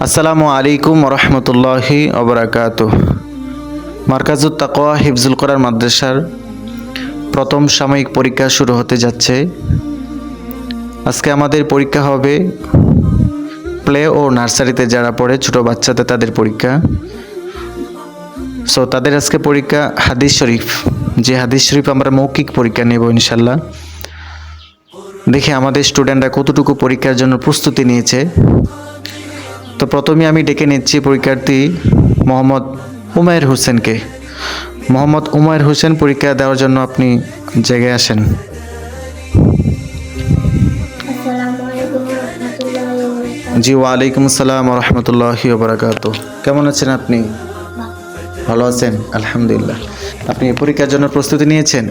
আসসালামু আলাইকুম রহমতুল্লাহি ওবরাকাতুহ। মারকাজুত তাকওয়া হিফজুল কোরআন মাদ্রাসার প্রথম সাময়িক পরীক্ষা শুরু হতে যাচ্ছে। আজকে আমাদের পরীক্ষা হবে প্লে ও নার্সারিতে যারা পড়ে ছোট বাচ্চাদের তাদের পরীক্ষা। সো তাদের আজকে পরীক্ষা হাদিস শরীফ, যে হাদিস শরীফ আমরা মৌখিক পরীক্ষা নেব ইনশাল্লাহ। দেখি আমাদের স্টুডেন্টরা কতটুকু পরীক্ষার জন্য প্রস্তুতি নিয়েছে। তো প্রথমে আমি ডেকে নিচ্ছি পরীক্ষার্থী মোহাম্মদ উমায়ের হোসেনকে। মোহাম্মদ উমায়ের হোসেন, পরীক্ষা দেওয়ার জন্য আপনি জায়গায় আসেন। জি, ওয়ালাইকুম আসসালাম রহমতুল্লাহি ওবরাকাতুহ। কেমন আছেন আপনি? ভালো আছেন? আলহামদুলিল্লাহ। আপনি পরীক্ষার জন্য প্রস্তুতি নিয়েছেন?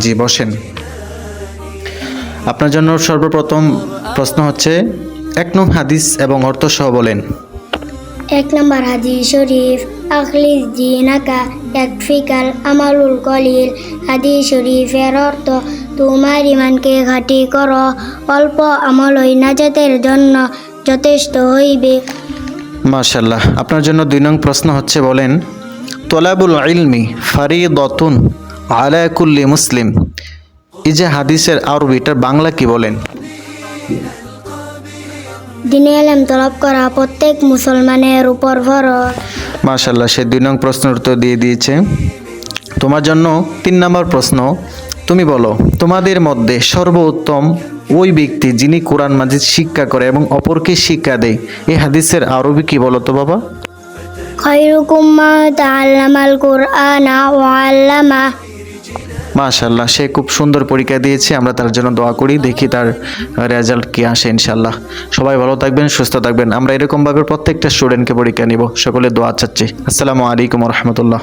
জি, বসেন। আপনার জন্য সর্বপ্রথম প্রশ্ন হচ্ছে 1 নং হাদিস এবং অর্থ সহ বলেন। 1 নম্বর হাদিস শরীফ, আখলিস দিনাকা ইয়াকফিকাল আমালুল কলিল। হাদিস শরীফের অর্থ, তোমার ইমানকে খাঁটি করো, অল্প আমলই নাজাতের জন্য যথেষ্ট হইবে। মাশাআল্লাহ। আপনার জন্য 2 নং প্রশ্ন হচ্ছে বলেন, তলাবুল ইলমি ফারিদাতুন আলা কুল্লি মুসলিম। এই যে হাদিসের আরবিটার বাংলা কি বলেন? দিনে এলেম তলব করা প্রত্যেক মুসলমানের উপর ফরজ। মাশাআল্লাহ, সে 2 নং প্রশ্নের উত্তর দিয়ে দিয়েছে। তোমার জন্য 3 নম্বর প্রশ্ন, তুমি বলো তোমাদের মধ্যে সর্বোত্তম ওই ব্যক্তি যিনি কোরআন মাজিদ শিক্ষা করে এবং অপরকে শিক্ষা দেয়। এই হাদিসের আরবি কি বলো তো বাবা? খায়রুকুম মান তাআল্লামাল কুরআনা ওয়া আল্লামা। মাশাআল্লাহ, সে খুব সুন্দর পরীক্ষা দিয়েছে। আমরা তার জন্য দোয়া করি, দেখি তার রেজাল্ট কি আসে ইনশাআল্লাহ। সবাই ভালো থাকবেন, সুস্থ থাকবেন। আমরা এরকমভাবে প্রত্যেকটা স্টুডেন্টকে পরীক্ষা নিব। সকলে দোয়া চাচ্ছি। আসসালামু আলাইকুম রহমতুল্লাহ।